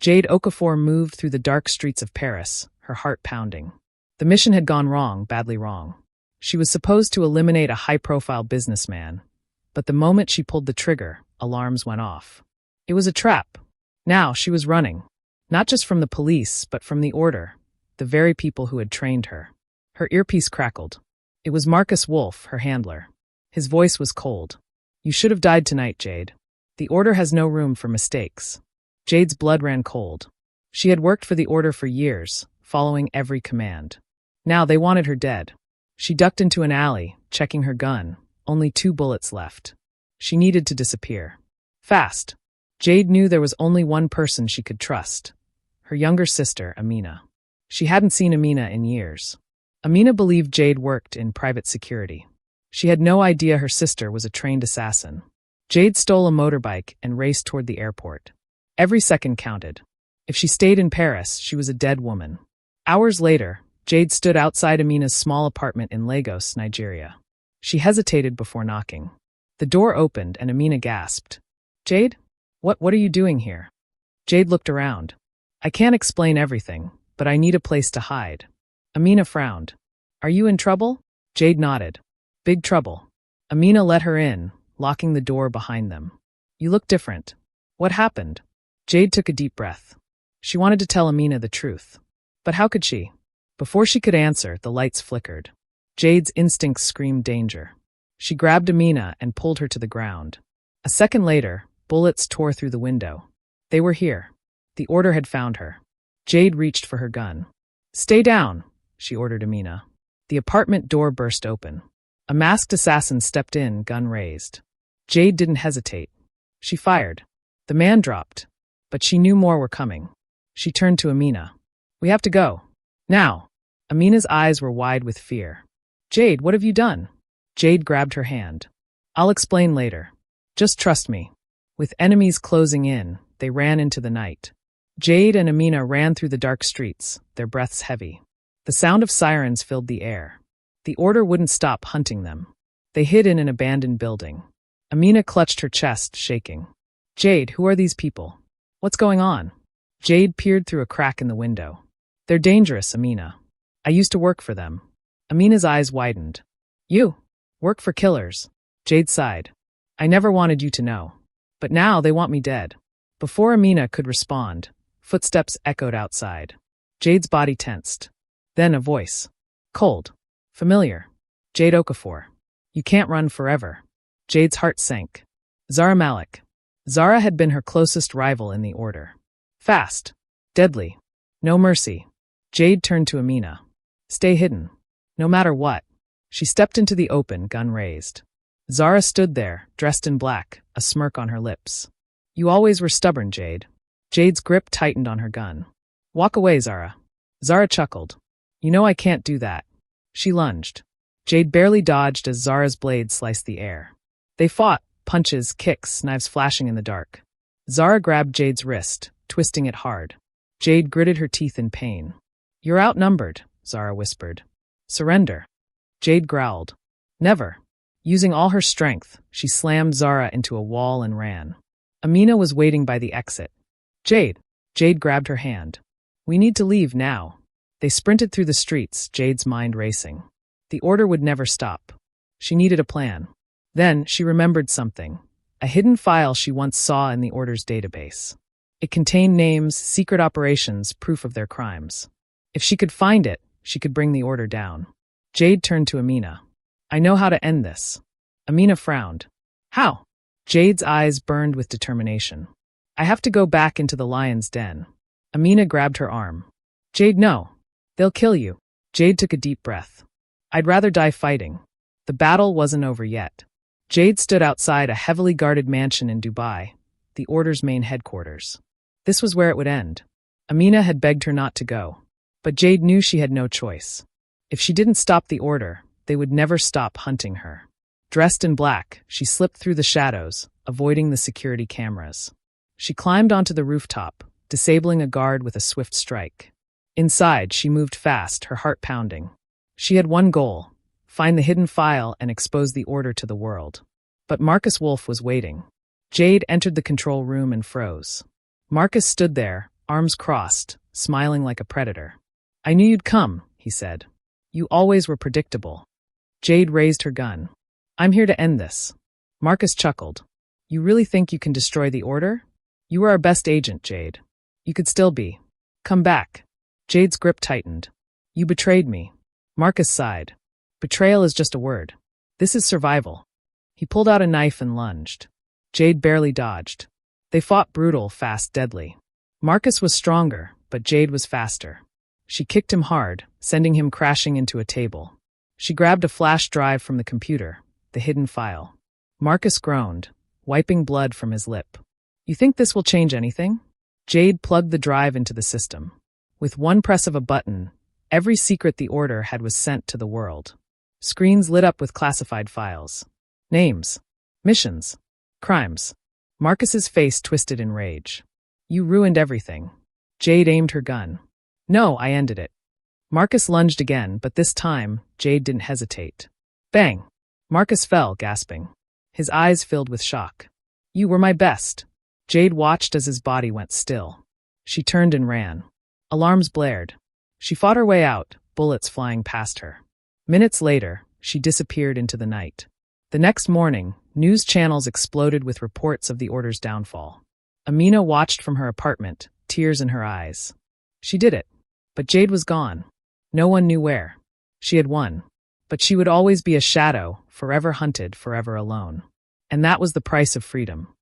Jade Okafor moved through the dark streets of Paris, her heart pounding. The mission had gone wrong, badly wrong. She was supposed to eliminate a high-profile businessman, but the moment she pulled the trigger, alarms went off. It was a trap. Now she was running, not just from the police, but from the Order, the very people who had trained her. Her earpiece crackled. It was Marcus Wolfe, her handler. His voice was cold. "You should have died tonight, Jade. The Order has no room for mistakes." Jade's blood ran cold. She had worked for the Order for years, following every command. Now they wanted her dead. She ducked into an alley, checking her gun, only 2 bullets left. She needed to disappear. Fast. Jade knew there was only one person she could trust. Her younger sister, Amina. She hadn't seen Amina in years. Amina believed Jade worked in private security. She had no idea her sister was a trained assassin. Jade stole a motorbike and raced toward the airport. Every second counted. If she stayed in Paris, she was a dead woman. Hours later, Jade stood outside Amina's small apartment in Lagos, Nigeria. She hesitated before knocking. The door opened and Amina gasped. "Jade? What are you doing here?" Jade looked around. "I can't explain everything, but I need a place to hide." Amina frowned. "Are you in trouble?" Jade nodded. "Big trouble." Amina let her in, locking the door behind them. "You look different. What happened?" Jade took a deep breath. She wanted to tell Amina the truth. But how could she? Before she could answer, the lights flickered. Jade's instincts screamed danger. She grabbed Amina and pulled her to the ground. A second later, bullets tore through the window. They were here. The Order had found her. Jade reached for her gun. "Stay down," she ordered Amina. The apartment door burst open. A masked assassin stepped in, gun raised. Jade didn't hesitate. She fired. The man dropped. But she knew more were coming. She turned to Amina. "We have to go. Now." Amina's eyes were wide with fear. "Jade, what have you done?" Jade grabbed her hand. "I'll explain later. Just trust me." With enemies closing in, they ran into the night. Jade and Amina ran through the dark streets, their breaths heavy. The sound of sirens filled the air. The Order wouldn't stop hunting them. They hid in an abandoned building. Amina clutched her chest, shaking. "Jade, who are these people? What's going on?" Jade peered through a crack in the window. "They're dangerous, Amina. I used to work for them." Amina's eyes widened. "You? Work for killers?" Jade sighed. "I never wanted you to know. But now they want me dead." Before Amina could respond, footsteps echoed outside. Jade's body tensed. Then a voice. Cold. Familiar. "Jade Okafor. You can't run forever." Jade's heart sank. Zara Malik. Zara had been her closest rival in the Order. Fast. Deadly. No mercy. Jade turned to Amina. "Stay hidden. No matter what." She stepped into the open, gun raised. Zara stood there, dressed in black, a smirk on her lips. "You always were stubborn, Jade." Jade's grip tightened on her gun. "Walk away, Zara." Zara chuckled. "You know I can't do that." She lunged. Jade barely dodged as Zara's blade sliced the air. They fought, punches, kicks, knives flashing in the dark. Zara grabbed Jade's wrist, twisting it hard. Jade gritted her teeth in pain. "You're outnumbered," Zara whispered. "Surrender." Jade growled. "Never." Using all her strength, she slammed Zara into a wall and ran. Amina was waiting by the exit. "Jade." Jade grabbed her hand. "We need to leave now." They sprinted through the streets, Jade's mind racing. The Order would never stop. She needed a plan. Then she remembered something. A hidden file she once saw in the Order's database. It contained names, secret operations, proof of their crimes. If she could find it, she could bring the Order down. Jade turned to Amina. "I know how to end this." Amina frowned. "How?" Jade's eyes burned with determination. "I have to go back into the lion's den." Amina grabbed her arm. "Jade, no. They'll kill you." Jade took a deep breath. "I'd rather die fighting." The battle wasn't over yet. Jade stood outside a heavily guarded mansion in Dubai, the Order's main headquarters. This was where it would end. Amina had begged her not to go. But Jade knew she had no choice. If she didn't stop the Order, they would never stop hunting her. Dressed in black, she slipped through the shadows, avoiding the security cameras. She climbed onto the rooftop, disabling a guard with a swift strike. Inside, she moved fast, her heart pounding. She had one goal: find the hidden file and expose the Order to the world. But Marcus Wolfe was waiting. Jade entered the control room and froze. Marcus stood there, arms crossed, smiling like a predator. "I knew you'd come," he said. "You always were predictable." Jade raised her gun. "I'm here to end this." Marcus chuckled. "You really think you can destroy the order? You were our best agent, Jade. You could still be. Come back." Jade's grip tightened. "You betrayed me." Marcus sighed. "Betrayal is just a word. This is survival." He pulled out a knife and lunged. Jade barely dodged. They fought brutal, fast, deadly. Marcus was stronger, but Jade was faster. She kicked him hard, sending him crashing into a table. She grabbed a flash drive from the computer, the hidden file. Marcus groaned, wiping blood from his lip. "You think this will change anything?" Jade plugged the drive into the system. With one press of a button, every secret the Order had was sent to the world. Screens lit up with classified files. Names. Missions. Crimes. Marcus's face twisted in rage. "You ruined everything." Jade aimed her gun. "No, I ended it." Marcus lunged again, but this time, Jade didn't hesitate. Bang! Marcus fell, gasping. His eyes filled with shock. "You were my best." Jade watched as his body went still. She turned and ran. Alarms blared. She fought her way out, bullets flying past her. Minutes later, she disappeared into the night. The next morning, news channels exploded with reports of the Order's downfall. Amina watched from her apartment, tears in her eyes. She did it. But Jade was gone. No one knew where. She had won. But she would always be a shadow, forever hunted, forever alone. And that was the price of freedom.